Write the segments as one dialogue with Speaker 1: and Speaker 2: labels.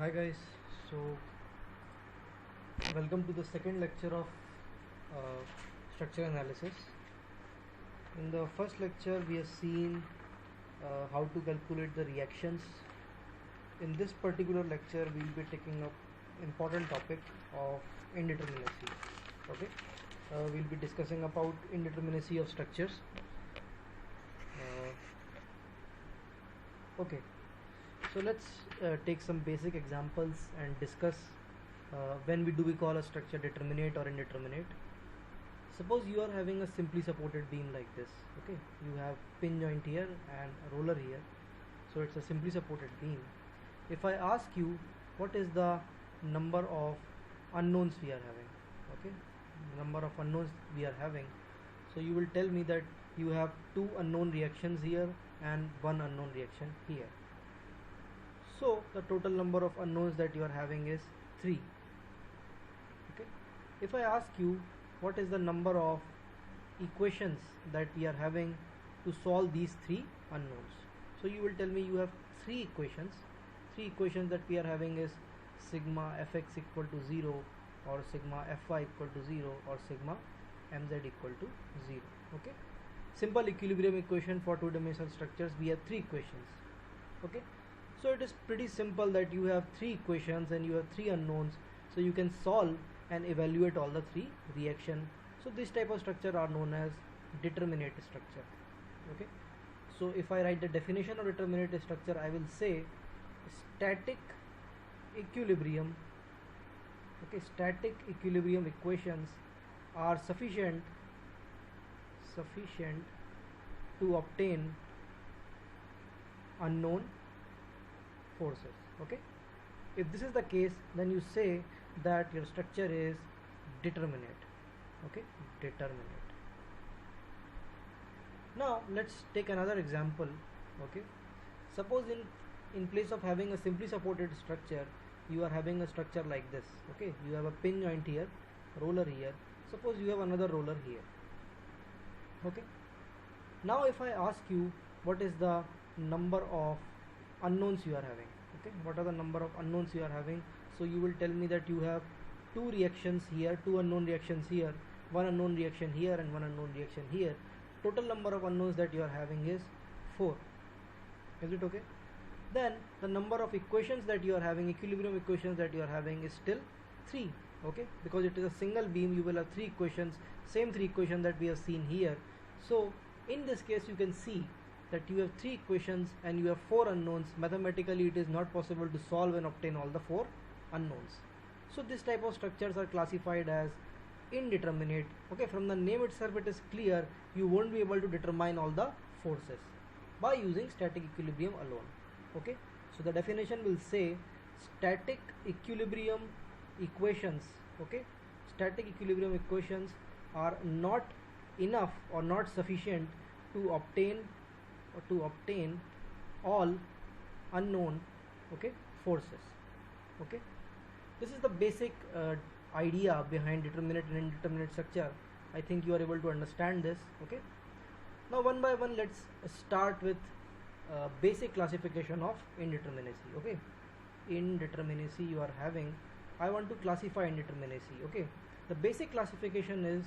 Speaker 1: Hi guys, so welcome to the second lecture of structure analysis. In the first lecture we have seen how to calculate the reactions. In this particular lecture we will be taking up important topic of indeterminacy. Okay, we'll be discussing about indeterminacy of structures. Okay, so let's take some basic examples and discuss when we call a structure determinate or indeterminate. Suppose you are having a simply supported beam like this. Okay, you have pin joint here and a roller here, so it's a simply supported beam. If I ask you what is the number of unknowns we are having, okay, number of unknowns we are having, so you will tell me that you have two unknown reactions here and one unknown reaction here. So the total number of unknowns that you are having is 3. Okay, if I ask you what is the number of equations that we are having to solve these 3 unknowns, so you will tell me you have 3 equations. 3 equations that we are having is sigma fx equal to 0, or sigma fy equal to 0, or sigma mz equal to 0. Okay, simple equilibrium equation for 2-dimensional structures. We have 3 equations. Okay, so it is pretty simple that you have 3 equations and you have 3 unknowns, so you can solve and evaluate all the 3 reactions. So this type of structure are known as determinate structure. Okay, so if I write the definition of determinate structure, I will say static equilibrium. Okay, static equilibrium equations are sufficient to obtain unknown forces. Okay, if this is the case, then you say that your structure is determinate. Okay, determinate. Now let's take another example. Okay, suppose in place of having a simply supported structure, you are having a structure like this. Okay, you have a pin joint here, roller here. Suppose you have another roller here. Okay, now if I ask you what is the number of unknowns you are having, okay, what are the number of unknowns you are having, so you will tell me that you have 2 reactions here, 2 unknown reactions here, 1 unknown reaction here and 1 unknown reaction here. Total number of unknowns that you are having is 4. Is it okay? Then the number of equations that you are having, equilibrium equations that you are having, is still 3. Okay, because it is a single beam, you will have 3 equations, same 3 equations that we have seen here. So in this case you can see that you have 3 equations and you have 4 unknowns. Mathematically it is not possible to solve and obtain all the 4 unknowns. So this type of structures are classified as indeterminate. Okay, from the name itself it is clear you won't be able to determine all the forces by using static equilibrium alone. Okay, so the definition will say static equilibrium equations. Okay, static equilibrium equations are not enough or not sufficient to obtain all unknown, okay, forces. Okay, this is the basic idea behind determinate and indeterminate structure. I think you are able to understand this. Okay, now one by one let's start with basic classification of indeterminacy. Okay, indeterminacy you are having, I want to classify indeterminacy. Okay, the basic classification is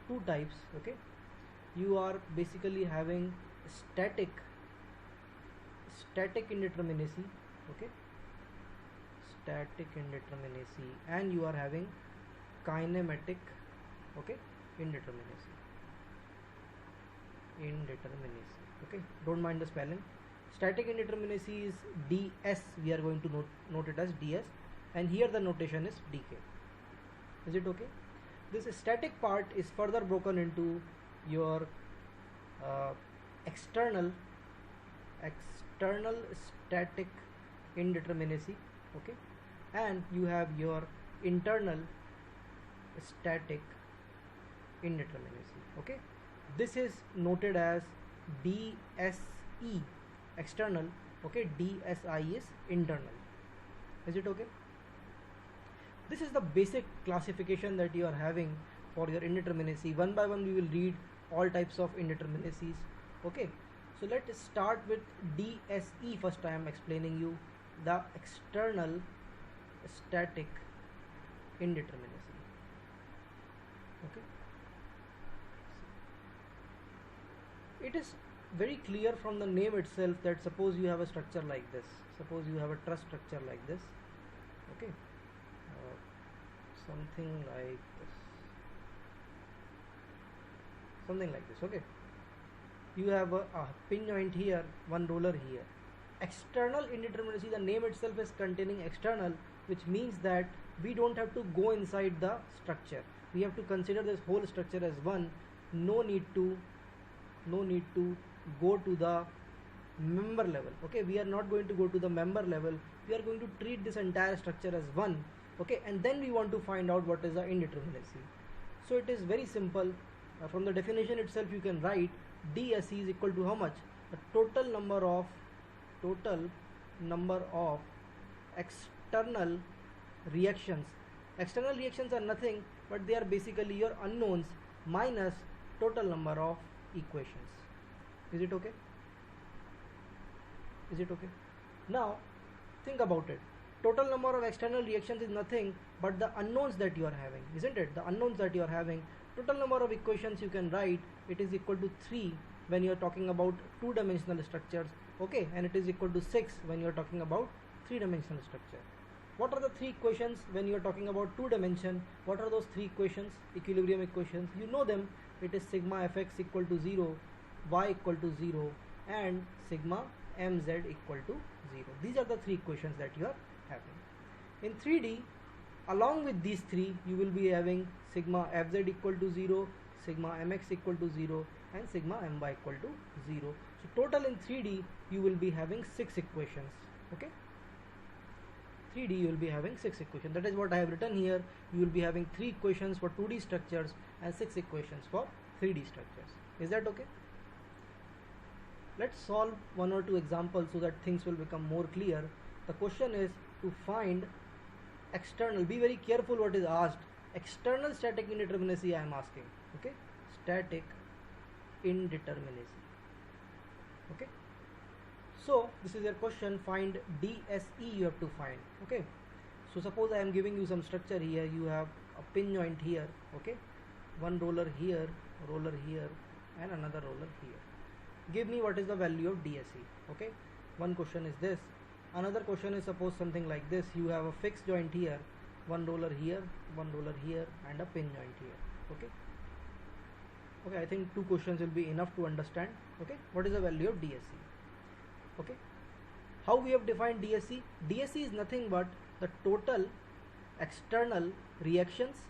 Speaker 1: 2 types. Okay, you are basically having static indeterminacy. Okay, static indeterminacy, and you are having kinematic, okay, indeterminacy. Okay, don't mind the spelling. Static indeterminacy is ds, we are going to note it as ds, and here the notation is dk. Is it okay? This static part is further broken into your external static indeterminacy. Okay, and you have your internal static indeterminacy. Okay, this is noted as DSE, external. Okay, DSI is internal. Is it okay? This is the basic classification that you are having for your indeterminacy. One by one we will read all types of indeterminacies. Okay, so let us start with DSE. First I am explaining you the external static indeterminacy. Okay, it is very clear from the name itself that suppose you have a structure like this, suppose you have a truss structure like this, okay, something like this, okay, you have a pin joint here, one roller here. External indeterminacy, the name itself is containing external, which means that we don't have to go inside the structure, we have to consider this whole structure as one. No need to go to the member level. Okay, we are not going to go to the member level, we are going to treat this entire structure as one. Okay, and then we want to find out what is the indeterminacy. So it is very simple. From the definition itself you can write DSE is equal to how much? The total number of external reactions. External reactions are nothing but they are basically your unknowns minus total number of equations. Is it okay? Is it okay? Now think about it. Total number of external reactions is nothing but the unknowns that you are having, isn't it? The unknowns that you are having. Total number of equations you can write, it is equal to 3 when you are talking about two-dimensional structures, okay, and it is equal to 6 when you are talking about three-dimensional structure. What are the three equations when you are talking about two dimension? What are those three equations? Equilibrium equations, you know them. It is sigma fx equal to 0, y equal to 0, and sigma mz equal to 0. These are the three equations that you are having. In 3D, along with these three, you will be having sigma fz equal to 0, sigma mx equal to 0, and sigma my equal to 0. So total in 3D you will be having 6 equations. Okay, 3D you will be having 6 equations. That is what I have written here. You will be having 3 equations for 2D structures and 6 equations for 3D structures. Is that okay? Let's solve one or two examples so that things will become more clear. The question is to find external, be very careful what is asked. External static indeterminacy I am asking. Okay, static indeterminacy. Okay, so this is your question. Find DSE you have to find. Okay, so suppose I am giving you some structure here. You have a pin joint here. Okay, one roller here, and another roller here. Give me what is the value of DSE. Okay, one question is this. Another question is suppose something like this. You have a fixed joint here, one roller here, and a pin joint here. Okay, I think 2 questions will be enough to understand. Okay, what is the value of DSE? Okay, how we have defined DSE? DSE is nothing but the total external reactions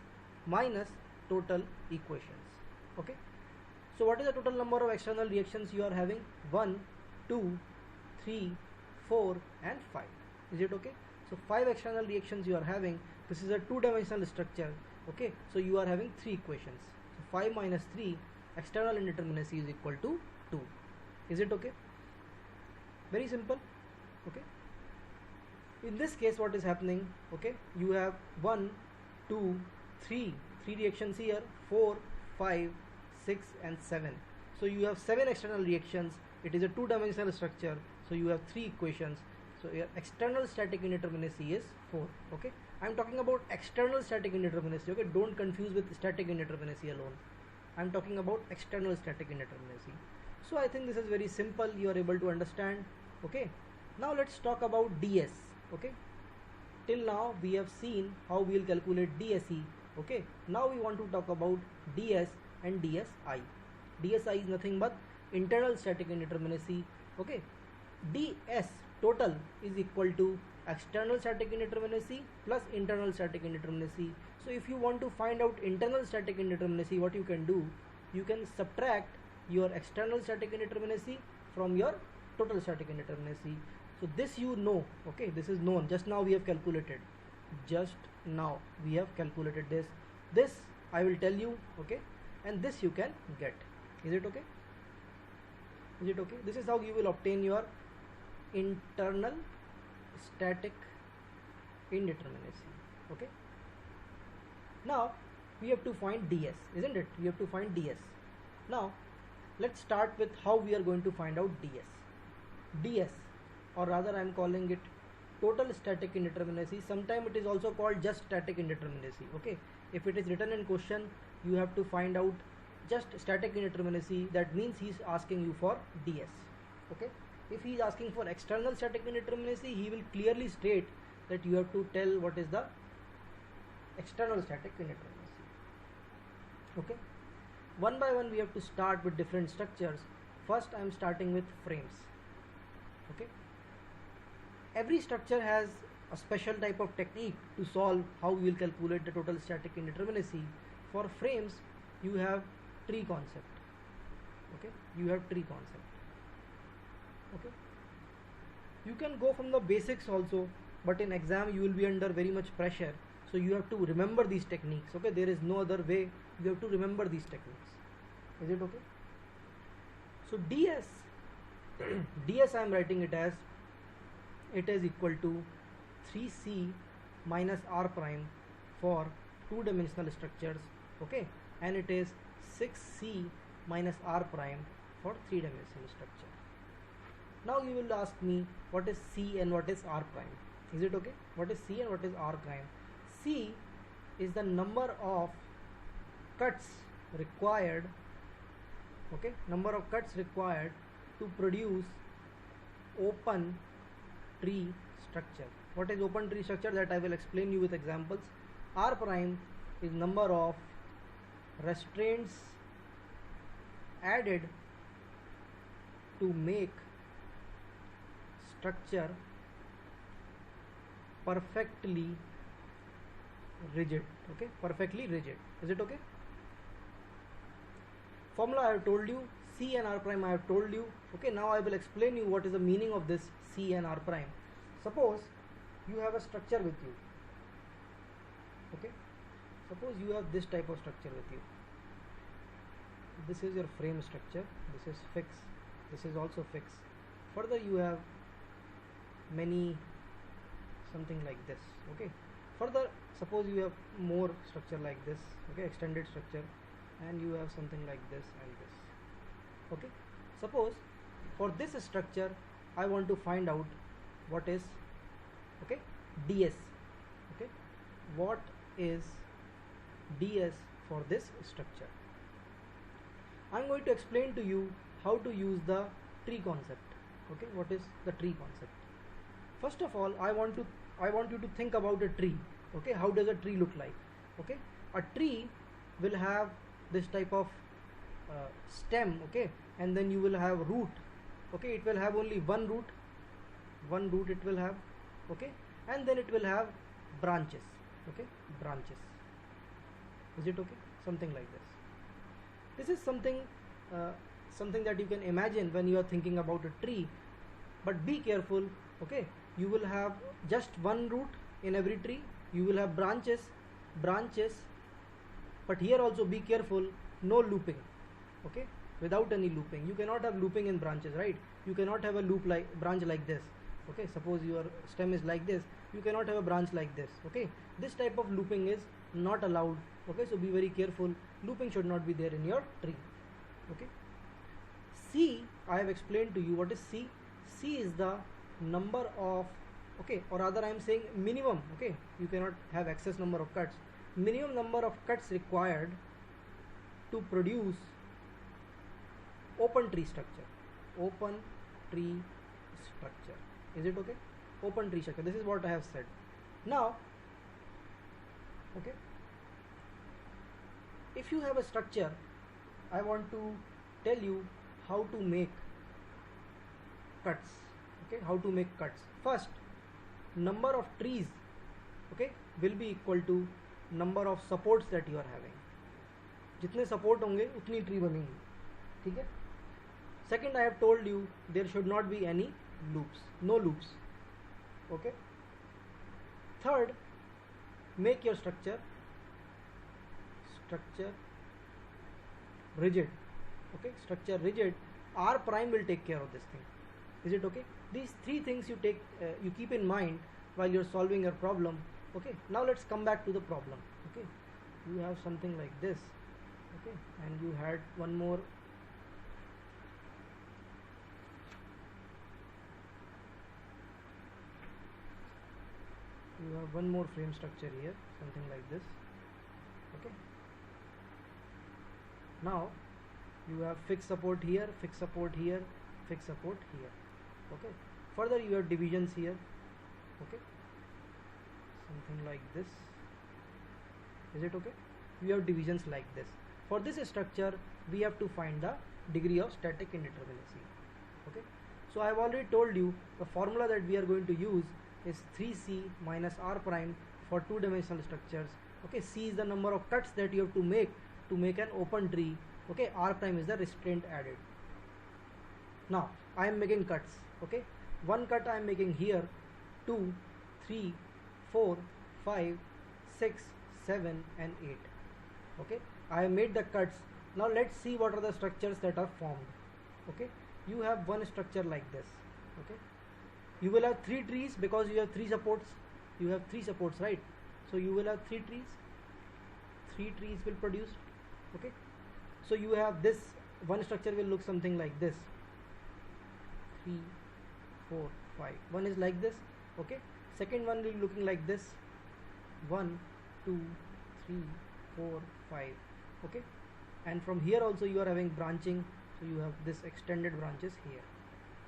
Speaker 1: minus total equations. Okay, so what is the total number of external reactions you are having? 1, 2, 3, 4 and 5. Is it okay? So 5 external reactions you are having. This is a 2-dimensional structure. Okay, so you are having 3 equations. So 5 minus 3, external indeterminacy is equal to 2. Is it okay? Very simple. Okay, in this case what is happening? Okay, you have 1, 2, 3 reactions here, 4, 5, 6 and 7. So you have 7 external reactions. It is a 2-dimensional structure, so you have 3 equations. So your external static indeterminacy is 4. Okay, I am talking about external static indeterminacy. Okay, don't confuse with static indeterminacy alone. I am talking about external static indeterminacy. So I think this is very simple. You are able to understand. Okay, now let's talk about DS. Okay, till now we have seen how we will calculate DSE. Okay, now we want to talk about DS and DSI. DSI is nothing but internal static indeterminacy. Okay, DS total is equal to external static indeterminacy plus internal static indeterminacy. So if you want to find out internal static indeterminacy, what you can do, you can subtract your external static indeterminacy from your total static indeterminacy. So this you know. Okay, this is known. Just now we have calculated. This I will tell you. Okay, and this you can get. Is it okay? Is it okay? This is how you will obtain your internal static indeterminacy. Okay, now we have to find DS, isn't it? We have to find DS. Now let's start with how we are going to find out DS. DS, or rather I am calling it total static indeterminacy. Sometimes it is also called just static indeterminacy. Okay, if it is written in question, you have to find out just static indeterminacy. That means he is asking you for DS. Okay, if he is asking for external static indeterminacy, he will clearly state that you have to tell what is the external static indeterminacy. Okay, one by one we have to start with different structures. First I am starting with frames. Okay, every structure has a special type of technique to solve how we will calculate the total static indeterminacy. For frames you have tree concept. Okay, you have tree concept. Okay, you can go from the basics also, but in exam you will be under very much pressure, so you have to remember these techniques. Okay, there is no other way, you have to remember these techniques. Is it okay? So DS DS I am writing it as, it is equal to 3C minus R prime for two-dimensional structures. Okay, and it is 6C minus R prime for three-dimensional structure. Now you will ask me what is C and what is R prime. Is it okay? What is C and what is R prime? C is the number of cuts required. Okay, number of cuts required to produce open tree structure. What is open tree structure? That I will explain you with examples. R prime is number of restraints added to make structure perfectly rigid. Okay, perfectly rigid. Is it okay? Formula I have told you, C and R prime I have told you. Okay, now I will explain you what is the meaning of this C and R prime. Suppose you have a structure with you. Okay, suppose you have this type of structure with you. This is your frame structure, this is fixed, this is also fixed. Further you have many, something like this. Okay, further suppose you have more structure like this. Okay, extended structure, and you have something like this and this. Okay, suppose for this structure I want to find out what is, okay, DS. Okay, what is DS for this structure? I am going to explain to you how to use the tree concept. Okay, what is the tree concept? First of all, I want you to think about a tree. Okay, how does a tree look like? Okay, a tree will have this type of stem. Okay, and then you will have root. Okay, it will have only one root it will have. Okay, and then it will have branches. Okay, branches. Is it okay? Something like this. This is something that you can imagine when you are thinking about a tree, but be careful. Okay, you will have just one root in every tree, you will have branches, but here also be careful, no looping. Okay, without any looping. You cannot have looping in branches, right? You cannot have a branch like this. Okay, suppose your stem is like this, you cannot have a branch like this. Okay, this type of looping is not allowed. Okay, so be very careful, looping should not be there in your tree. Okay, C, I have explained to you what is C. C is the number of, okay, or rather I am saying minimum. Okay, you cannot have excess number of cuts, minimum number of cuts required to produce open tree structure. Open tree structure. Is it okay? Open tree structure. This is what I have said. Now, okay, if you have a structure, I want to tell you how to make cuts. Okay, how to make cuts. First, number of trees, okay, will be equal to number of supports that you are having. जितने support होंगे उतनी tree बनेंगी. ठीक है? Second, I have told you there should not be any loops, no loops. Okay. Third, make your structure rigid. Okay, structure rigid. R prime will take care of this thing. Is it okay? These three things you keep in mind while you're solving your problem. Okay, now let's come back to the problem. Okay, you have something like this. Okay, and you had one more. you have one more frame structure here, something like this. Okay, now you have fixed support here, fixed support here, fixed support here. Okay, further you have divisions here. Okay, something like this. Is it okay? You have divisions like this. For this structure we have to find the degree of static indeterminacy. Okay, so I have already told you the formula that we are going to use is 3c minus r prime for two-dimensional structures. Okay, c is the number of cuts that you have to make an open tree. Okay, r prime is the restraint added. Now I am making cuts. Okay, one cut I am making here, 2, 3, 4, 5, 6, 7 and 8. Okay, I have made the cuts. Now let's see what are the structures that are formed. Okay, you have one structure like this. Okay, you will have 3 trees because you have 3 supports. You have 3 supports, right? So you will have 3 trees. 3 trees will produce. Okay, so you have this one structure will look something like this. 3, 4, 5. One is like this. Okay, second one will be looking like this. 1, 2, 3, 4, 5. Okay, and from here also you are having branching, so you have this extended branches here.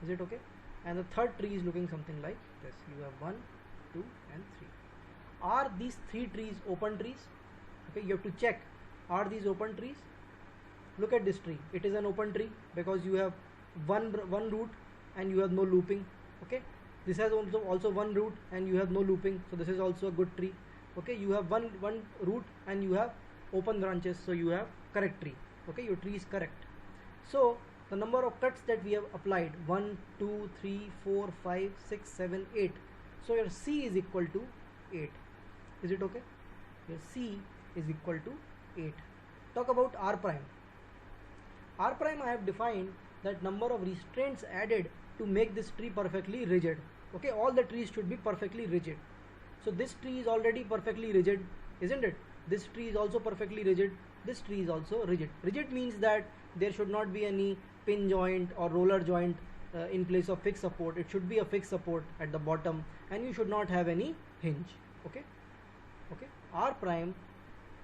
Speaker 1: Is it okay? And the third tree is looking something like this. You have 1, 2 and 3. Are these 3 trees open trees? Okay, you have to check, are these open trees? Look at this tree, it is an open tree because you have one root and you have no looping. Okay, this has also one root and you have no looping, so this is also a good tree. Okay, you have one root and you have open branches, so you have correct tree. Okay, your tree is correct. So the number of cuts that we have applied, 1, 2, 3, 4, 5, 6, 7, 8. So your C is equal to 8. Is it okay? Your C is equal to 8. Talk about R prime. R prime I have defined that number of restraints added to make this tree perfectly rigid. Okay, all the trees should be perfectly rigid. So this tree is already perfectly rigid, isn't it? This tree is also perfectly rigid. This tree is also rigid. Rigid means that there should not be any pin joint or roller joint in place of fixed support. It should be a fixed support at the bottom and you should not have any hinge. Okay, okay. R prime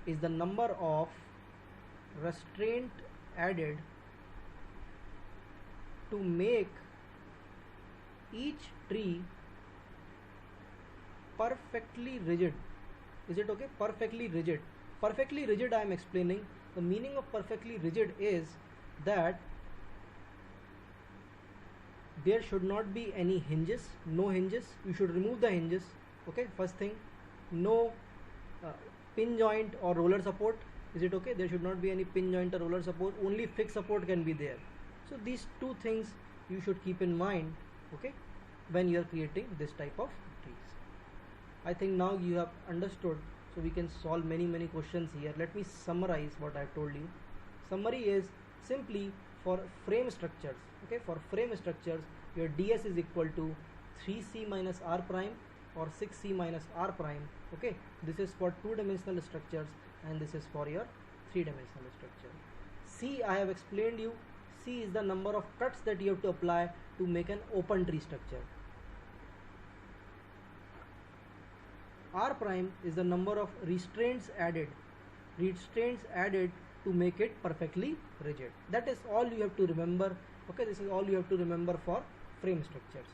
Speaker 1: is the number of restraint added to make each tree perfectly rigid. Is it okay? Perfectly rigid. Perfectly rigid I am explaining. The meaning of perfectly rigid is that there should not be any hinges, no hinges. You should remove the hinges. Okay, first thing, no pin joint or roller support. Is it okay? There should not be any pin joint or roller support. Only fixed support can be there. So these two things you should keep in mind, okay, when you are creating this type of trees. I think now you have understood, so we can solve many questions here. Let me summarize what I have told you. Summary is simply for frame structures. Okay, for frame structures your ds is equal to 3c minus r prime or 6c minus r prime. Okay, this is for two-dimensional structures and this is for your three-dimensional structure. C I have explained you. C is the number of cuts that you have to apply to make an open tree structure. R prime is the number of restraints added to make it perfectly rigid. That is all you have to remember. Okay, this is all you have to remember for frame structures.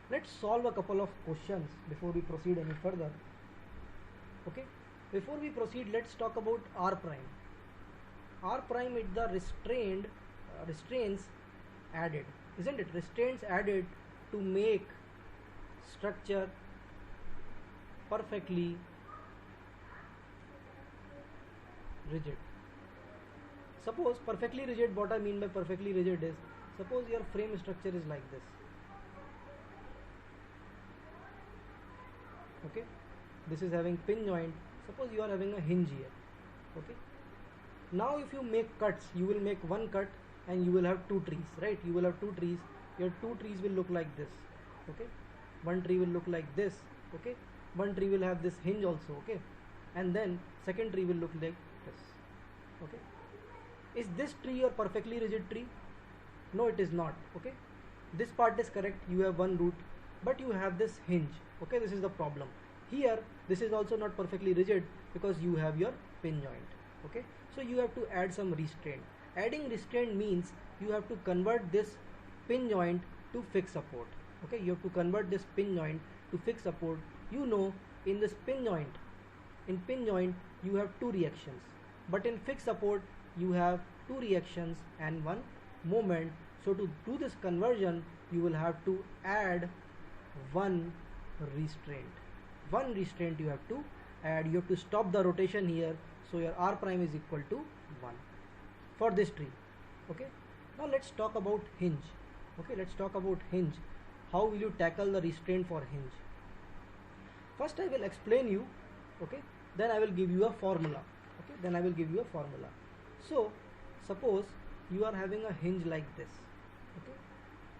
Speaker 1: Let's solve a couple of questions before we proceed any further. Okay, before we proceed, let's talk about R prime. R prime is the restraints added, isn't it? Restraints added to make structure perfectly rigid. Suppose perfectly rigid, what I mean by perfectly rigid is, suppose your frame structure is like this. Okay, this is having pin joint. Suppose you are having a hinge here. Okay, now if you make cuts, you will make one cut and you will have two trees, right? You will have two trees. Your two trees will look like this. Okay, one tree will look like this. Okay, one tree will have this hinge also. Okay, and then second tree will look like this. Okay, is this tree your perfectly rigid tree? No, it is not. Okay, this part is correct, you have one root. but you have this hinge. Okay, this is the problem. Here this is also not perfectly rigid because you have your pin joint. Okay, so you have to add some restraint. Adding restraint means you have to convert this pin joint to fixed support. Okay, you have to convert this pin joint to fixed support. You know, in this pin joint, you have two reactions, but in fixed support you have two reactions and one moment. So to do this conversion, you will have to add one restraint. One restraint you have to add. You have to stop the rotation here, so your R prime is equal to 1 for this tree. Okay, now let's talk about hinge. Okay, let's talk about hinge. How will you tackle the restraint for hinge? First I will explain you, okay, then I will give you a formula. Okay, then I will give you a formula. So suppose you are having a hinge like this. Okay,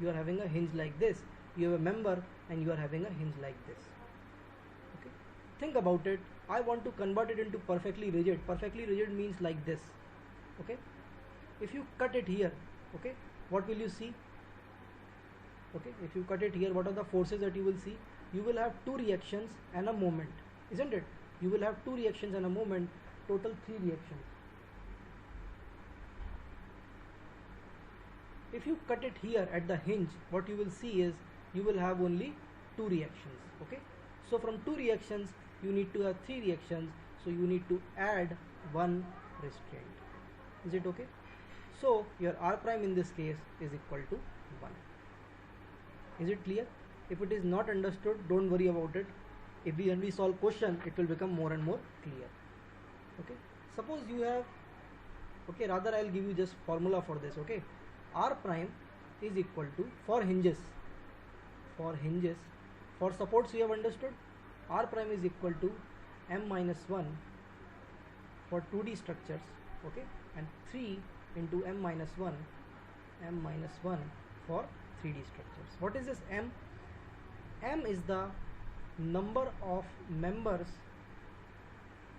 Speaker 1: you are having a hinge like this. You have a member and you are having a hinge like this. Okay, think about it. I want to convert it into perfectly rigid. Perfectly rigid means like this. Okay, if you cut it here, okay, what will you see? Okay, if you cut it here, what are the forces that you will see? You will have two reactions and a moment, isn't it? You will have two reactions and a moment, total 3 reactions. If you cut it here at the hinge, what you will see is you will have only 2 reactions. Okay, so from 2 reactions you need to have 3 reactions, so you need to add one restraint. Is it okay? So your R prime in this case is equal to 1. Is it clear? If it is not understood, don't worry about it. When we solve question, it will become more and more clear. Okay, suppose you have, okay, rather I will give you just formula for this. Okay, R prime is equal to, for hinges, for supports we have understood, R prime is equal to m minus 1 for 2D structures, okay, and 3 into m minus 1 for 3D structures. What is this m? M is the number of members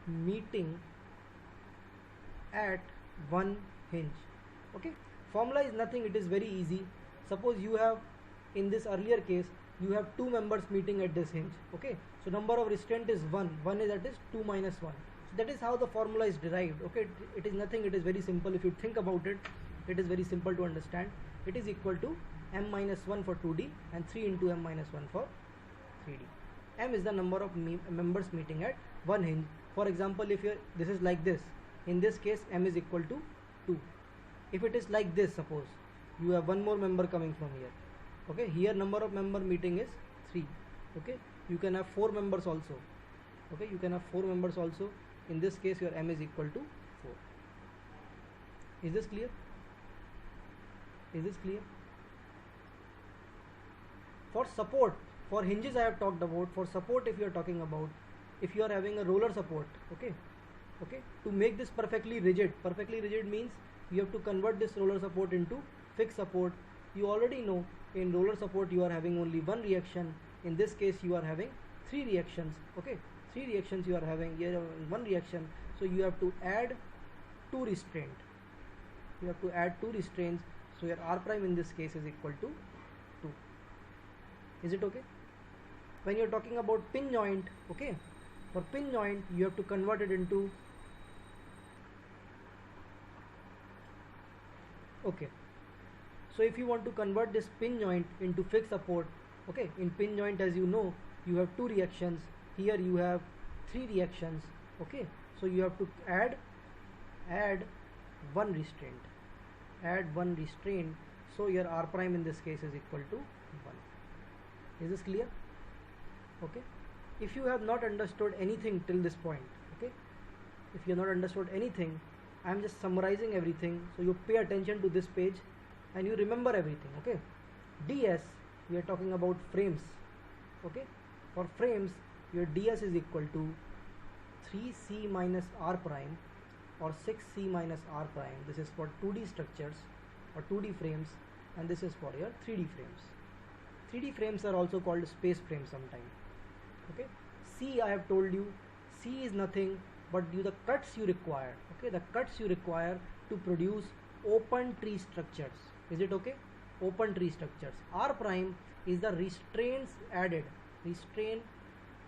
Speaker 1: meeting at one hinge. Okay, formula is nothing, it is very easy. Suppose you have, in this earlier case, you have 2 members meeting at this hinge. Okay, so number of restraint is 1 is, that is 2 minus 1. So that is how the formula is derived. Okay, it is nothing, it is very simple. If you think about it, it is very simple to understand. It is equal to m minus 1 for 2D and 3 into m minus 1 for 3D. M is the number of members meeting at one hinge. For example, if this is like this, in this case m is equal to 2. If it is like this, suppose you have one more member coming from here. Okay, here number of member meeting is 3. Okay, you can have 4 members also. Okay, you can have 4 members also. In this case your m is equal to 4. Is this clear? Is this clear? For support, for hinges I have talked about. For support, if you are talking about, if you are having a roller support, okay, to make this perfectly rigid means you have to convert this roller support into fixed support. You already know in roller support you are having only one reaction. In this case you are having 3 reactions. Okay, 3 reactions you are having, here one reaction, so you have to add 2 restraint. You have to add 2 restraints, so your R prime in this case is equal to 2. Is it okay? When you are talking about pin joint, okay, for pin joint you have to convert it into, okay, so if you want to convert this pin joint into fixed support, okay, in pin joint, as you know, you have 2 reactions. Here you have 3 reactions. Okay, so you have to add one restraint. Add one restraint, so your R prime in this case is equal to 1. Is this clear? Okay, if you have not understood anything till this point, okay, if you have not understood anything, I am just summarizing everything, so you pay attention to this page and you remember everything. Okay, DS, we are talking about frames. Okay, for frames your DS is equal to 3C minus R prime or 6C minus R prime. This is for 2D structures or 2D frames, and this is for your 3D frames. 3D frames are also called space frames sometimes. Okay, C, I have told you, C is nothing but the cuts you require. Okay, the cuts you require to produce open tree structures. Is it okay? Open tree structures. R prime is the restraints added, restraint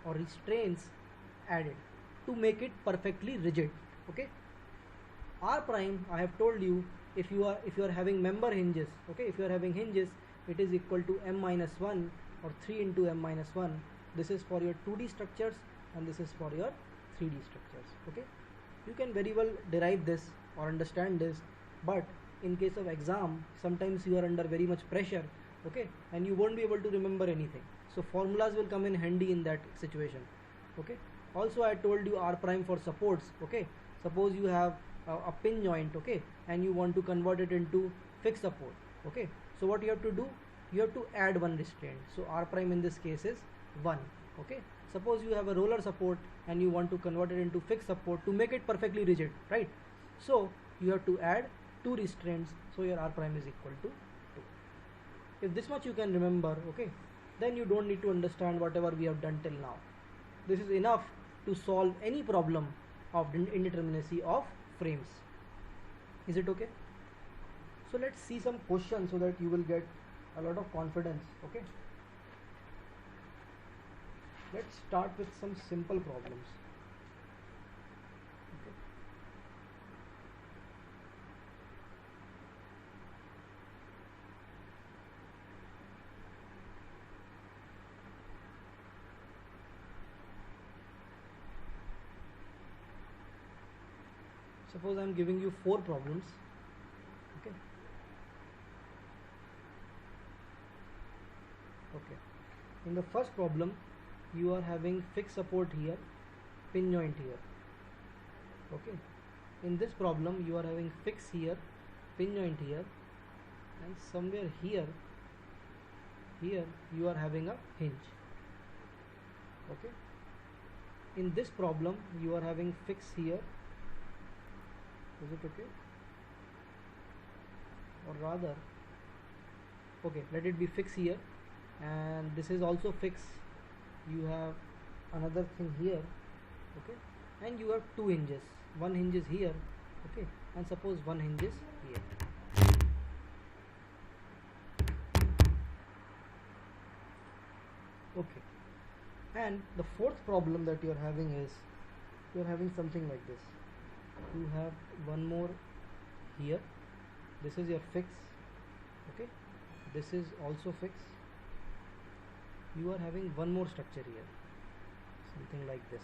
Speaker 1: or restraints added to make it perfectly rigid. Okay, R prime, I have told you, if you are having member hinges, okay, if you are having hinges, it is equal to m minus 1 or 3 into m minus 1. This is for your 2D structures and this is for your 3D structures. Okay, you can very well derive this or understand this, but in case of exam, sometimes you are under very much pressure, okay, and you won't be able to remember anything. So formulas will come in handy in that situation. Okay, also I told you R prime for supports. Okay, suppose you have a pin joint, okay, and you want to convert it into fixed support. Okay, so what you have to do, you have to add one restraint. So R prime in this case is 1. Okay, suppose you have a roller support and you want to convert it into fixed support to make it perfectly rigid, right? So you have to add 2 restraints, so your R prime is equal to 2. If this much you can remember, okay, then you don't need to understand whatever we have done till now. This is enough to solve any problem of indeterminacy of frames. Is it okay? So let's see some questions so that you will get a lot of confidence. Okay, let's start with some simple problems. Okay. Suppose I am giving you 4 problems. Okay. Okay. In the first problem, you are having fixed support here, pin joint here. Okay. In this problem, you are having fix here, pin joint here, and somewhere here you are having a hinge. Okay. In this problem, you are having fix here. Is it okay? Or rather, okay, let it be fix here, and this is also fix. You have another thing here, okay, and you have 2 hinges. One hinge is here, okay, and suppose one hinge is here. Okay, and the fourth problem that you are having is, you are having something like this. You have one more here. This is your fix, okay, this is also fix. You are having one more structure here, something like this.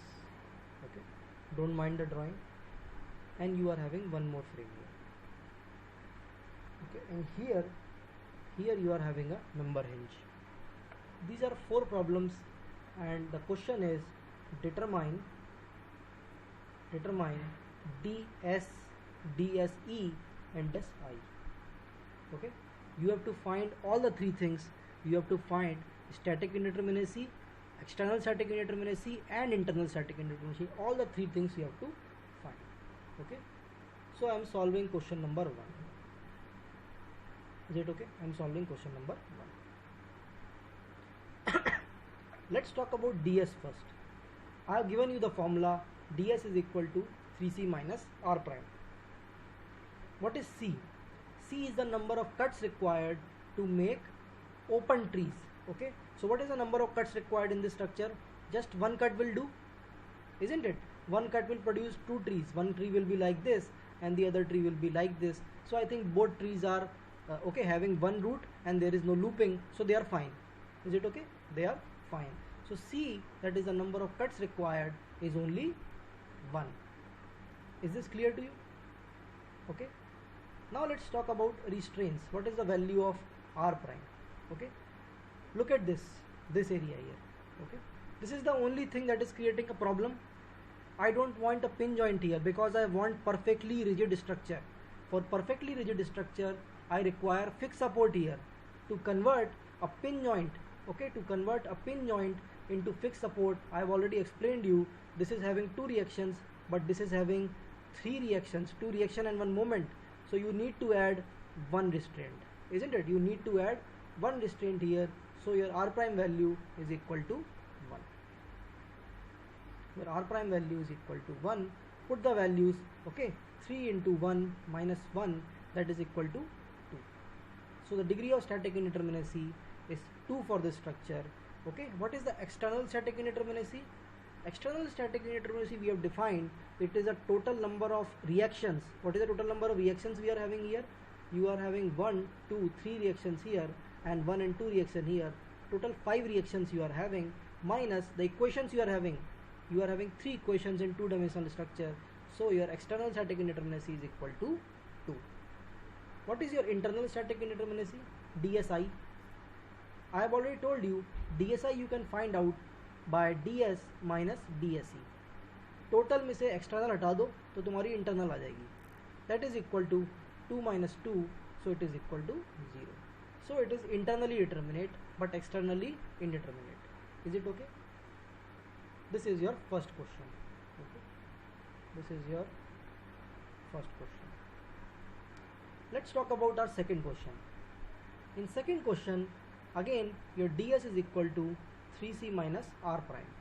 Speaker 1: Okay, don't mind the drawing. And you are having one more frame here. Okay, and here you are having a member hinge. These are 4 problems, and the question is determine ds, dse and des I. Okay, you have to find all the 3 things. You have to find static indeterminacy, external static indeterminacy and internal static indeterminacy. All the 3 things you have to find. Okay, so I am solving question number 1. Is it okay? I am solving question number 1. Let's talk about ds first. I have given you the formula. ds is equal to 3c minus r prime. What is c? C is the number of cuts required to make open trees. Okay, so what is the number of cuts required in this structure? Just one cut will do, isn't it? One cut will produce 2 trees. One tree will be like this and the other tree will be like this. So I think both trees are okay, having one root and there is no looping, so they are fine. Is it okay? They are fine. So C, that is the number of cuts required, is only 1. Is this clear to you? Okay, now let's talk about restraints. What is the value of r prime? Okay, look at this area here. Okay, this is the only thing that is creating a problem. I don't want a pin joint here because I want perfectly rigid structure. For perfectly rigid structure, I require fixed support here. To convert a pin joint, okay, to convert a pin joint into fixed support, I have already explained you, this is having 2 reactions, but this is having 3 reactions, 2 reaction and 1 moment. So you need to add 1 restraint, isn't it? You need to add 1 restraint here. So your r prime value is equal to 1. Your r prime value is equal to 1. Put the values, okay, 3 into 1 minus 1, that is equal to 2. So the degree of static indeterminacy is 2 for this structure. Okay, what is the external static indeterminacy? External static indeterminacy we have defined, it is a total number of reactions. What is the total number of reactions we are having here? You are having 1, 2, 3 reactions here and 1 and 2 reaction here. Total 5 reactions you are having minus the equations you are having. You are having 3 equations in 2-dimensional structure. So your external static indeterminacy is equal to 2. What is your internal static indeterminacy? DSI. I have already told you DSI you can find out by DS minus DSE. Total में से external हटा दो तो तुम्हारी internal आ जाएगी. That is equal to 2 minus 2, so it is equal to 0. So it is internally determinate but externally indeterminate. Is it okay? This is your first question. Okay, this is your first question. Let's talk about our second question. In second question, again your ds is equal to 3c minus r prime.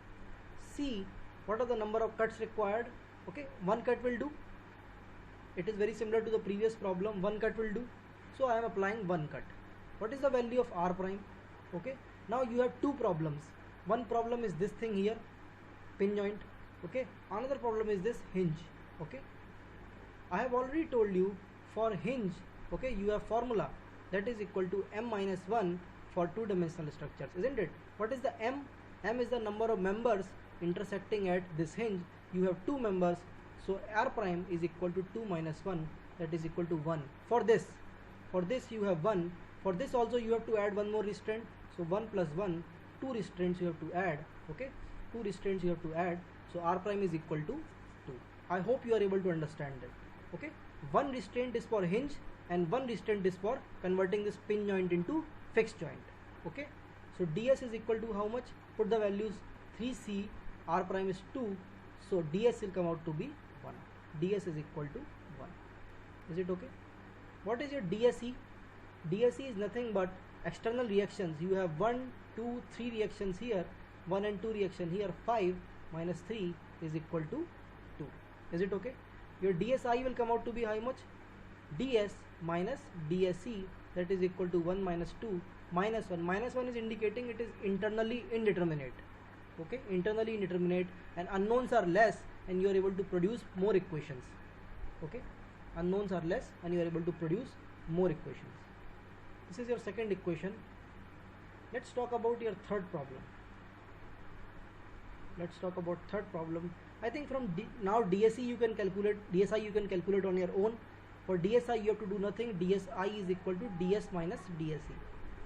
Speaker 1: See what are the number of cuts required. Okay, one cut will do. It is very similar to the previous problem. One cut will do, so I am applying one cut. What is the value of r prime? Okay, now you have two problems. One problem is this thing here, pin joint. Okay, another problem is this hinge. Okay, I have already told you for hinge, okay, you have formula that is equal to m minus 1 for two-dimensional structures, isn't it? What is the m? M is the number of members intersecting at this hinge. You have two members, so r prime is equal to 2 minus 1, that is equal to 1. For this you have 1. For this also you have to add one more restraint, so 1 plus 1, 2 restraints you have to add. Okay, 2 restraints you have to add, so r prime is equal to 2. I hope you are able to understand that. Okay, one restraint is for hinge and one restraint is for converting this pin joint into fixed joint. Okay, so ds is equal to how much? Put the values 3c, r prime is 2, so ds will come out to be 1. ds is equal to 1. Is it okay? What is your DSE? DSE is nothing but external reactions. You have 1, 2, 3 reactions here, 1 and 2 reaction here. 5 minus 3 is equal to 2. Is it okay? Your DSI will come out to be how much? ds minus DSE, that is equal to 1 minus 2 minus 1. Minus 1 is indicating it is internally indeterminate. Okay, internally indeterminate, and unknowns are less and you are able to produce more equations. Okay, unknowns are less and you are able to produce more equations. This is your second equation. Let's talk about your third problem. Let's talk about third problem. I think from now DSE you can calculate, DSI you can calculate on your own. For DSI you have to do nothing. DSI is equal to ds minus DSE.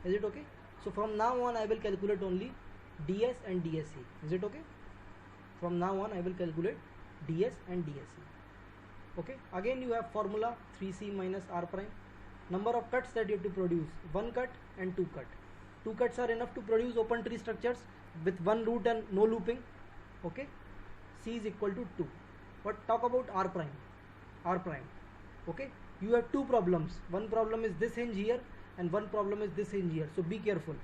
Speaker 1: Is it okay? So from now on I will calculate only ds and DSE. Is it okay? From now on I will calculate ds and DSE. Okay, again you have formula 3c minus r prime. Number of cuts that you have to produce, 1 cut and 2 cut. 2 cuts are enough to produce open tree structures with one root and no looping. Okay, c is equal to 2. But talk about r prime. R prime. Okay, you have two problems. One problem is this hinge here and one problem is this hinge here, so be careful.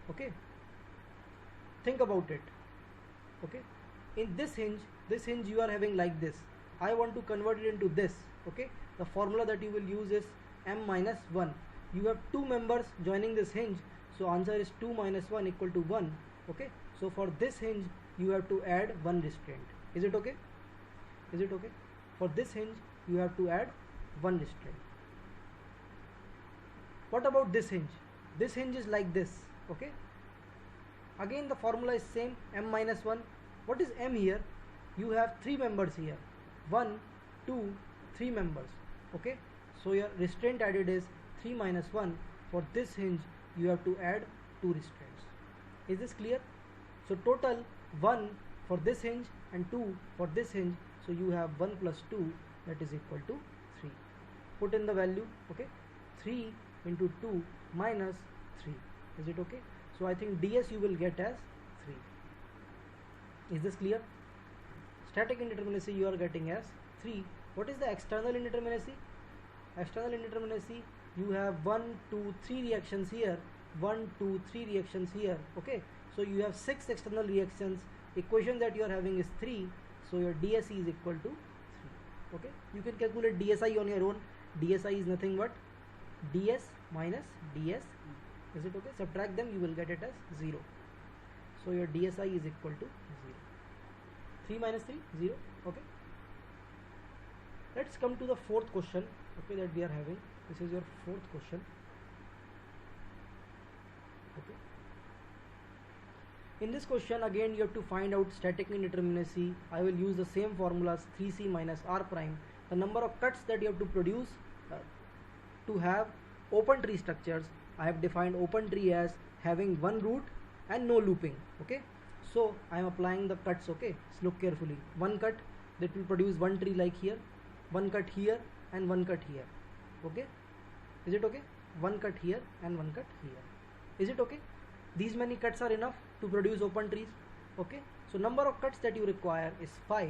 Speaker 1: Okay, think about it. Okay, in this hinge you are having like this. I want to convert it into this. Okay, the formula that you will use is m minus 1. You have two members joining this hinge, so answer is 2 minus 1 equal to 1. Okay, so for this hinge you have to add one restraint. Is it okay? Is it okay? For this hinge you have to add one restraint. What about this hinge? This hinge is like this. Okay, again the formula is same, m minus 1. What is m here? You have three members here, 1, 2, 3 members. Okay, so your restraint added is 3 minus 1. For this hinge you have to add 2 restraints. Is this clear? So total 1 for this hinge and 2 for this hinge, so you have 1 plus 2, that is equal to 3. Put in the value. Okay, 3 into 2 minus 3. Is it okay? So I think ds you will get as 3. Is this clear? Static indeterminacy you are getting as 3. What is the external indeterminacy? External indeterminacy, you have 1, 2, 3 reactions here, 1, 2, 3 reactions here. Okay, so you have 6 external reactions. Equation that you are having is 3, so your DSE is equal to 3. Okay, you can calculate DSI on your own. DSI is nothing but ds minus DSE. Is it okay? Subtract them, you will get it as 0. So your DSI is equal to 0. 3 minus 3, 0. Okay. Let's come to the fourth question, okay, that we are having. This is your fourth question. Okay. In this question again you have to find out static indeterminacy. I will use the same formulas, 3c minus r prime. The number of cuts that you have to produce to have open tree structures. I have defined open tree as having one root and no looping. Okay, so I am applying the cuts. Okay, so look carefully. One cut that will produce one tree like here, one cut here and one cut here. Okay, is it okay? One cut here and one cut here. Is it okay? These many cuts are enough to produce open trees. Okay, so number of cuts that you require is 5.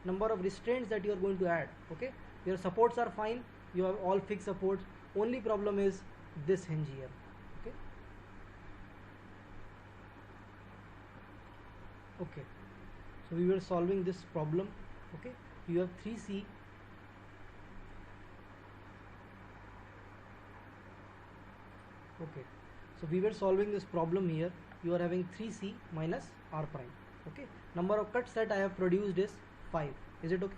Speaker 1: Number of restraints that you are going to add. Okay, your supports are fine, you have all fixed supports. Only problem is this hinge here. Okay, okay, so we were solving this problem. Okay, you have 3c okay, so we were solving this problem here. You are having 3c minus r prime. Okay, number of cuts that I have produced is 5. Is it okay?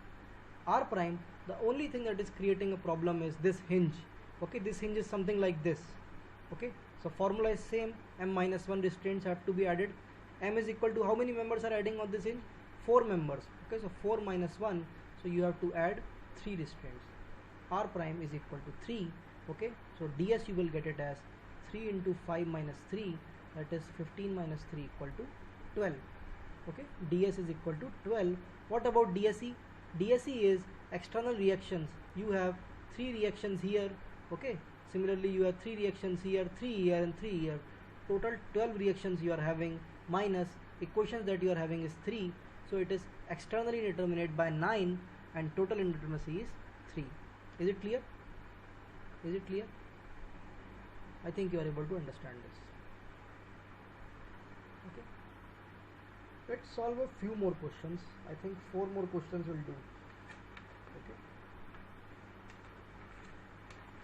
Speaker 1: R prime, the only thing that is creating a problem is this hinge. Okay, this hinge is something like this. Okay, so formula is same, m minus 1 restraints have to be added. M is equal to how many members are adding on this hinge? 4 members. Okay, so 4 minus 1, so you have to add 3 restraints. R prime is equal to 3. Okay, so ds you will get it as 3 into 5 minus 3, that is 15 minus 3 equal to 12. Okay, ds is equal to 12. What about DSE? DSE is external reactions. You have 3 reactions here. Okay, similarly you have 3 reactions here, 3 here and 3 here. Total 12 reactions you are having, minus equations that you are having is 3. So it is externally indeterminate by 9 and total indeterminacy is 3. Is it clear? Is it clear? I think you are able to understand this. Okay, let's solve a few more questions. I think 4 more questions will do. Okay,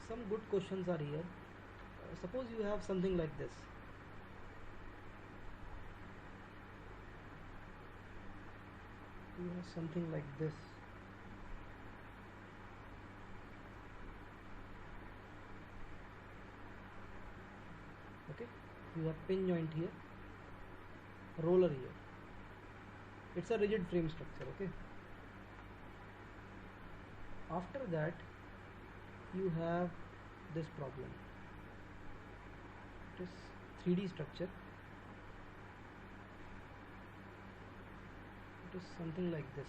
Speaker 1: some good questions are here. Suppose you have something like this. You have something like this. Okay, you have pin joint here, roller here. It's a rigid frame structure. Okay, after that you have this problem. It is 3D structure. It is something like this.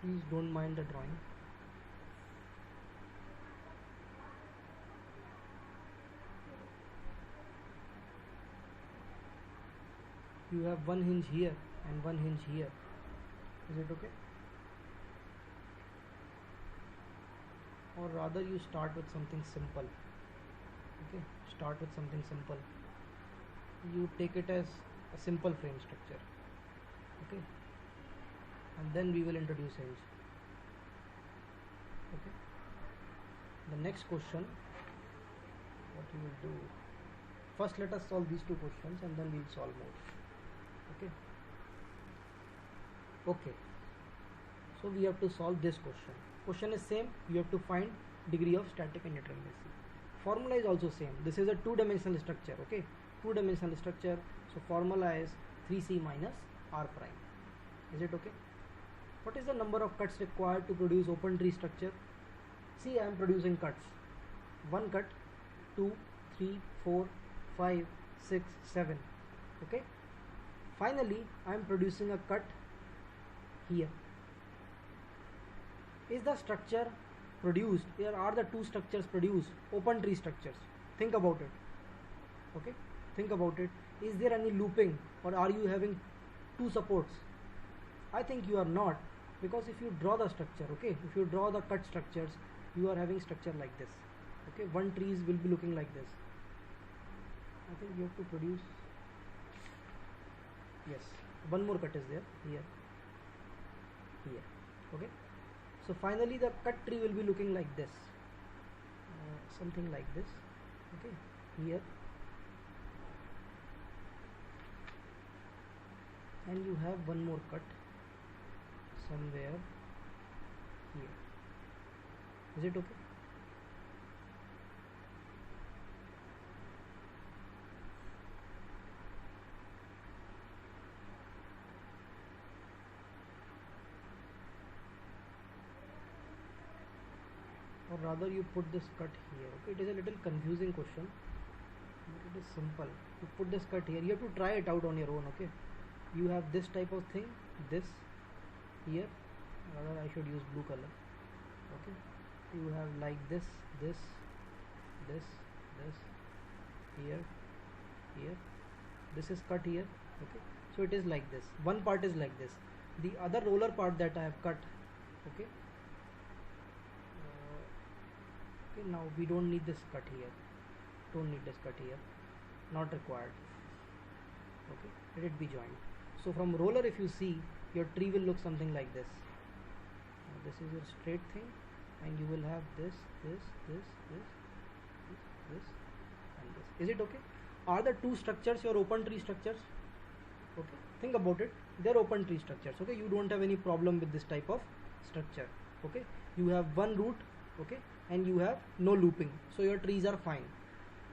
Speaker 1: Please don't mind the drawing. You have one hinge here and one hinge here. Is it okay? Or rather you start with something simple. Okay, start with something simple. You take it as a simple frame structure. Okay, and then we will introduce hinge. Okay, the next question, what we will do, first let us solve these 2 questions and then we will solve more. Okay, okay, so we have to solve this question. Question is same, you have to find degree of static indeterminacy. Formula is also same. This is a 2-dimensional structure. Okay, 2-dimensional structure, so formula is 3c minus r prime. Is it okay? What is the number of cuts required to produce open tree structure? See, I am producing cuts. 1 cut, 2, 3, 4, 5, 6, 7. Okay, finally I am producing a cut here. Is the structure produced? Here are the 2 structures produced, open tree structures. Think about it. Okay, think about it. Is there any looping or are you having 2 supports? I think you are not, because if you draw the structure, okay, if you draw the cut structures, you are having structure like this. Okay, one trees will be looking like this. I think you have to produce, yes, one more cut is there, here, here. Okay, so finally the cut tree will be looking like this. something like this. Okay, here, and you have one more cut somewhere here. Is it okay? Or rather, you put this cut here. Okay, it is a little confusing question, but it is simple. You put this cut here. You have to try it out on your own. Okay, you have this type of thing, this here. Rather, I should use blue color. Okay, you have like this, this, here, here. This is cut here. Okay, so it is like this. One part is like this. The other roller part that I have cut. Okay. Okay, now we don't need this cut here. Don't need this cut here. Not required. Okay, let it be joined. So from roller, if you see, your tree will look something like this. Now this is your straight thing, and you will have this, and this. Is it okay? Are the two structures your open tree structures? Okay, think about it. They're open tree structures. Okay, you don't have any problem with this type of structure. Okay, you have one root. Okay, and you have no looping, so your trees are fine.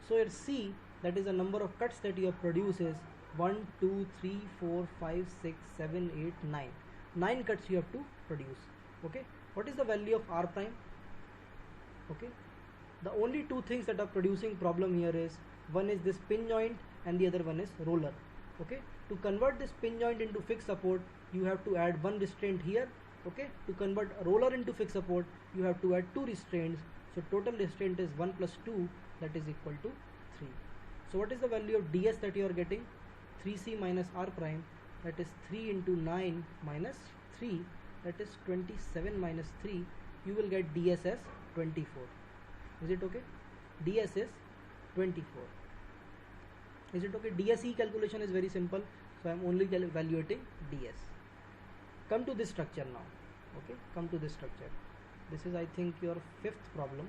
Speaker 1: So your C, that is the number of cuts that you have produced, is 1, 2, 3, 4, 5, 6, 7, 8, 9. 9 cuts you have to produce. Okay, what is the value of R prime? Okay, the only two things that are producing problem here is, one is this pin joint and the other one is roller. Okay, to convert this pin joint into fixed support, you have to add one restraint here. Okay, to convert a roller into fixed support, you have to add two restraints. So total restraint is 1 plus 2, that is equal to 3. So what is the value of ds that you are getting? 3c minus r prime, that is 3 into 9 minus 3, that is 27 minus 3. You will get ds as 24. Is it okay? ds is 24. Is it okay? DSE calculation is very simple, so I am only evaluating ds. Come to this structure now. Okay, come to this structure. This is, I think, your 5th problem,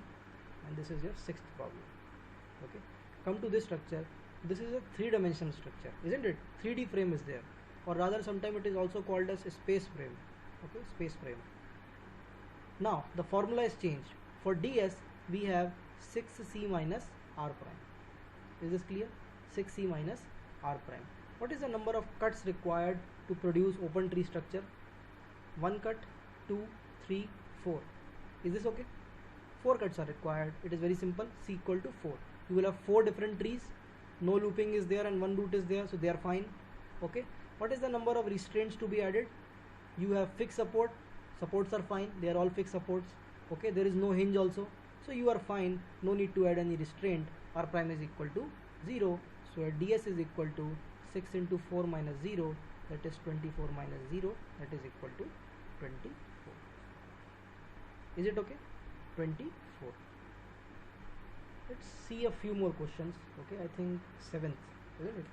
Speaker 1: and this is your 6th problem. Okay, come to this structure. This is a 3-dimensional structure, isn't it? 3D frame is there, or rather sometimes it is also called as a space frame. Okay, space frame. Now the formula is changed. For ds we have 6c minus r prime. Is this clear? 6c minus r prime. What is the number of cuts required to produce open tree structure? 1 cut, 2, 3, 4. Is this okay? 4 cuts are required. It is very simple. C equal to 4. You will have 4 different trees. No looping is there and one root is there, so they are fine. Okay. What is the number of restraints to be added? You have fixed support. Supports are fine. They are all fixed supports. Okay. There is no hinge also, so you are fine. No need to add any restraint. R prime is equal to 0. So your ds is equal to 6 into 4 minus 0. That is 24 minus 0, that is equal to 24. Is it okay? 24. Let's see a few more questions. Okay, I think 7th, isn't it?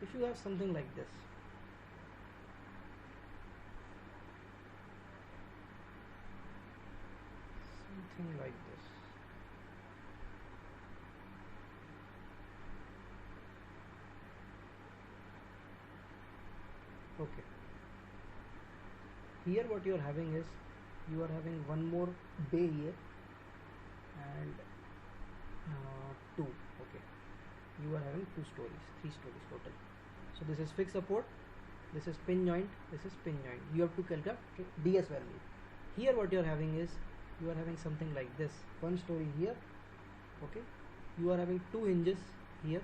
Speaker 1: If you have something like this, something like this. Okay, here what you are having is, you are having one more bay here and 2. Okay, you are having 2 stories, 3 stories total. So this is fixed support, this is pin joint, this is pin joint. You have to calculate ds value. Here what you are having is, you are having something like this, 1 story here. Okay, you are having 2 hinges here,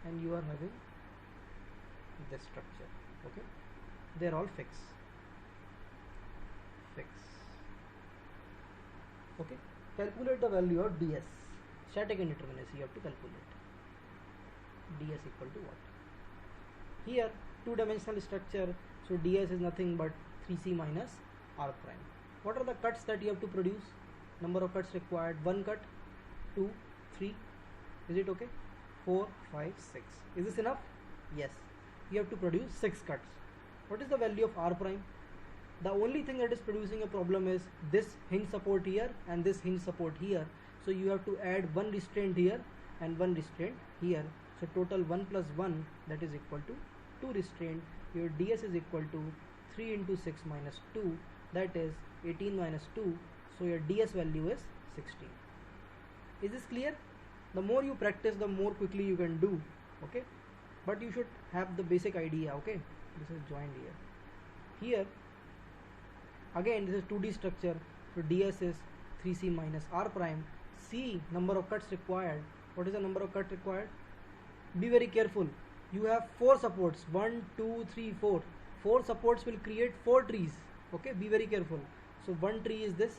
Speaker 1: and you are having this structure. Okay, they are all fixed. Okay, calculate the value of ds. Static indeterminacy you have to calculate. ds equal to what? Here 2-dimensional structure, so ds is nothing but 3c minus r prime. What are the cuts that you have to produce? Number of cuts required: 1 cut, 2, 3. Is it okay? 4, 5, 6. Is this enough? Yes. You have to produce 6 cuts. What is the value of r prime? The only thing that is producing a problem is this hinge support here and this hinge support here. so you have to add one restraint here and one restraint here. So total 1 plus 1, that is equal to 2 restraint. Your ds is equal to 3 into 6 minus 2, that is 18 minus 2. So your ds value is 16. Is this clear? The more you practice, the more quickly you can do. Okay, but you should have the basic idea. Okay, this is joined here. Again, this is 2D structure, so ds is 3c minus r prime. C, number of cuts required. What is the number of cuts required? Be very careful. You have 4 supports, 1, 2, 3, 4. 4 supports will create 4 trees. Okay, be very careful. So one tree is this.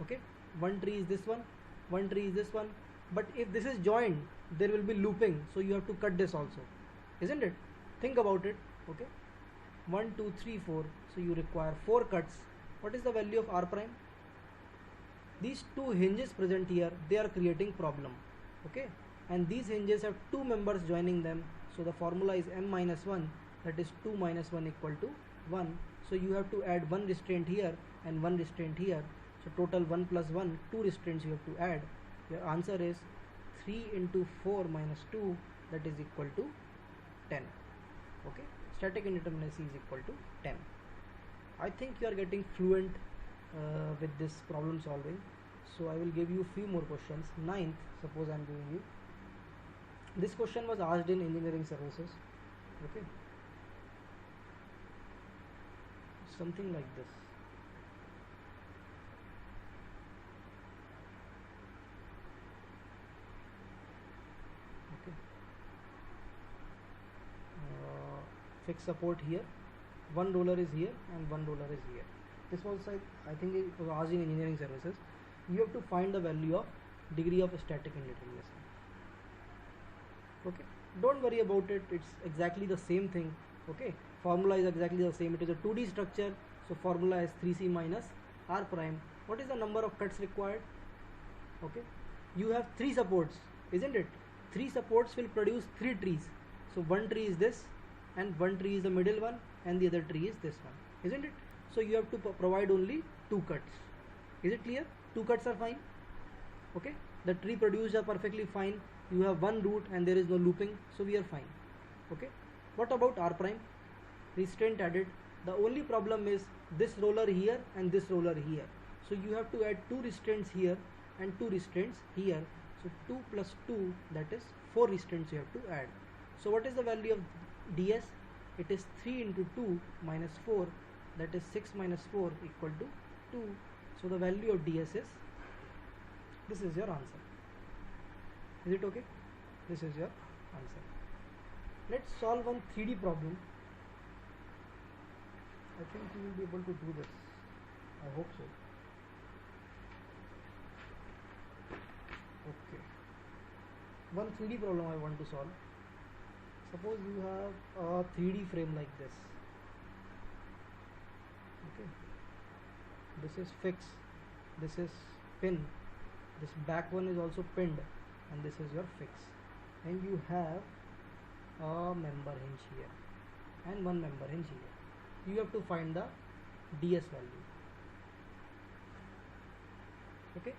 Speaker 1: Okay, one tree is this one, one tree is this one. But if this is joined, there will be looping, so you have to cut this also, isn't it? Think about it. Okay, 1, 2, 3, 4. So you require 4 cuts. What is the value of r prime? These 2 hinges present here, they are creating problem. Okay, and these hinges have 2 members joining them, so the formula is m minus 1, that is 2 minus 1 equal to 1. So you have to add one restraint here and one restraint here. So total 1 plus 1, 2 restraints you have to add. Your answer is 3 into 4 minus 2, that is equal to 10. Okay, static indeterminacy is equal to 10. I think you are getting fluent with this problem solving. So I will give you few more questions. 9th, suppose I am giving you. This question was asked in engineering services. Okay, something like this. Okay, fixed support here, one roller is here and one roller is here. This was, I think it was asked in engineering services. You have to find the value of degree of static indeterminacy. Okay, don't worry about it, it's exactly the same thing. Okay, formula is exactly the same. It is a 2D structure, so formula is 3c minus r prime. What is the number of cuts required? Okay, you have 3 supports, isn't it? 3 supports will produce 3 trees. So one tree is this, and one tree is the middle one, and the other tree is this one, isn't it? So you have to provide only 2 cuts. Is it clear? 2 cuts are fine. Okay, the tree produced are perfectly fine. You have one root and there is no looping, so we are fine. Okay, what about r prime? Restraint added. The only problem is this roller here and this roller here. So you have to add 2 restraints here and 2 restraints here. So 2 plus 2, that is 4 restraints you have to add. So what is the value of ds? It is 3 into 2 minus 4, that is 6 minus 4 equal to 2. So the value of ds is, this is your answer. Is it okay? This is your answer. Let's solve one 3D problem. I think you will be able to do this. I hope so. Okay. One 3D problem I want to solve. Suppose you have a 3D frame like this. Okay. This is fixed. This is pin. This back one is also pinned, and this is your fix. And you have a member hinge here and one member hinge here. You have to find the ds value. Okay,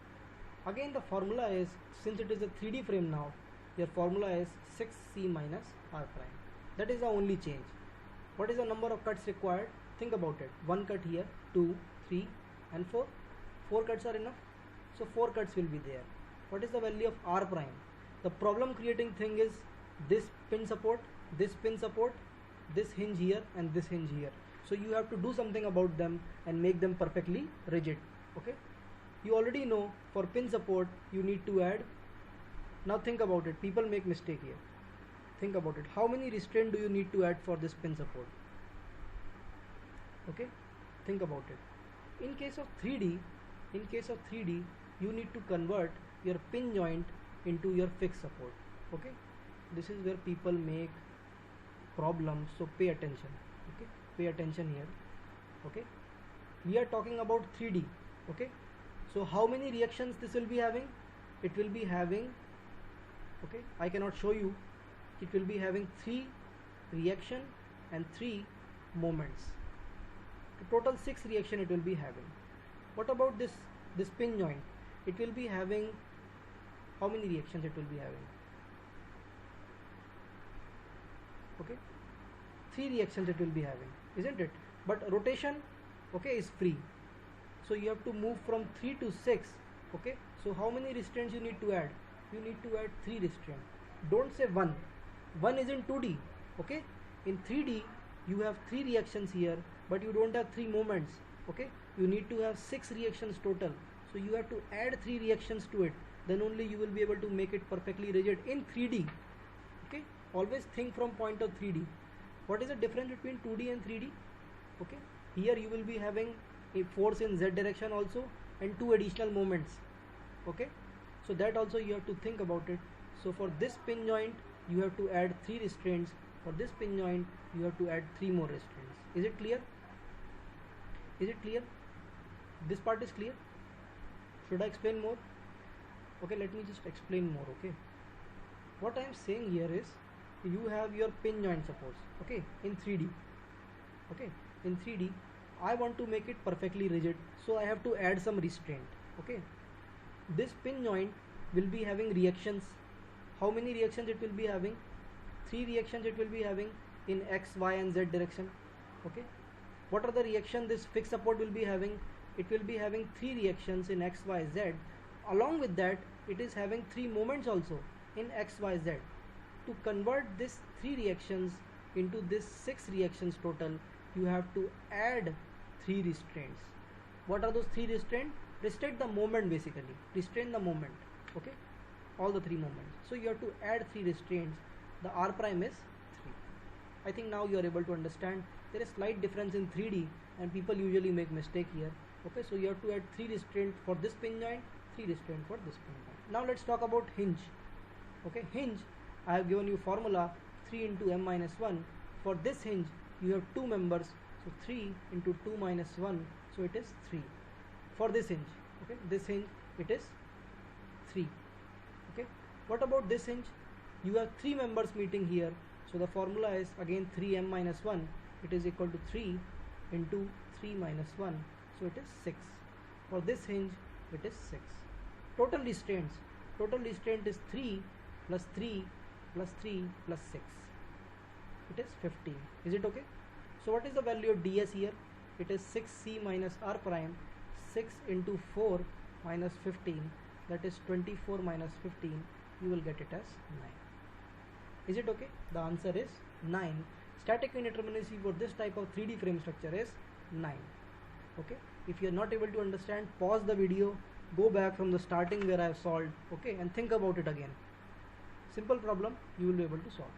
Speaker 1: again the formula is, since it is a 3D frame now, your formula is 6c minus r prime. That is the only change. What is the number of cuts required? Think about it. 1 cut here, 2, 3 and 4. 4 cuts are enough, so 4 cuts will be there. What is the value of r prime? The problem creating thing is this pin support, this pin support, this hinge here and this hinge here. So you have to do something about them and make them perfectly rigid. Okay, you already know for pin support you need to add. Now think about it, people make mistake here. Think about it, how many restraint do you need to add for this pin support? Okay, think about it. In case of 3D, you need to convert your pin joint into your fixed support. Okay, this is where people make problems, so pay attention. Okay, pay attention here. Okay, we are talking about 3D. Okay, so how many reactions this will be having? It will be having, okay, I cannot show you, it will be having 3 reaction and 3 moments. The total 6 reaction it will be having. What about this pin joint? it will be having, how many reactions it will be having? Okay, 3 reactions it will be having, isn't it? But rotation, okay, is free, so you have to move from 3 to 6. Okay, so how many restraints you need to add? You need to add 3 restraints. Don't say 1. 1 is in 2D. Okay, in 3D you have 3 reactions here, but you don't have 3 moments. Okay, you need to have 6 reactions total, so you have to add 3 reactions to it, then only you will be able to make it perfectly rigid in 3D. Okay, always think from point of 3D. What is the difference between 2D and 3D? Okay, here you will be having a force in Z direction also and 2 additional moments. Okay, so that also you have to think about it. So for this pin joint you have to add 3 restraints. For this pin joint you have to add 3 more restraints. Is it clear? Is it clear? This part is clear? Should I explain more? Okay, let me just explain more. Okay, what I am saying here is, you have your pin joint, suppose, okay, in 3D. Okay, in 3D I want to make it perfectly rigid, so I have to add some restraint. Okay, this pin joint will be having reactions. How many reactions it will be having? 3 reactions it will be having in X, Y and Z direction. Okay, what are the reactions this fixed support will be having? It will be having 3 reactions in X, Y, Z. Along with that, it is having 3 moments also in X, Y, Z. To convert this 3 reactions into this 6 reactions total, you have to add 3 restraints. What are those 3 restraints? Restrain the moment, basically. Restrain the moment. Okay, all the 3 moments. So you have to add 3 restraints. The R prime is 3. I think now you are able to understand. There is slight difference in 3D and people usually make mistake here. Okay, so you have to add 3 restraints for this pin joint, 3 restraints for this pin joint. Now let's talk about hinge. Okay, hinge, I have given you formula 3 into m minus 1. For this hinge you have 2 members, so 3 into 2 minus 1, so it is 3 for this hinge. Okay, this hinge it is 3. Okay, what about this hinge? You have 3 members meeting here, so the formula is again 3m minus 1, it is equal to 3 into 3 minus 1, so it is 6. For this hinge it is 6. Total restraint is 3 plus 3 plus 3 plus 6, it is 15. Is it okay? So what is the value of ds here? It is 6c minus r prime, 6 into 4 minus 15, that is 24 minus 15, you will get it as 9. Is it okay? The answer is 9. Static indeterminacy for this type of 3D frame structure is 9. Okay, if you are not able to understand, pause the video, go back from the starting where I have solved, okay, and think about it again. Simple problem, you will be able to solve.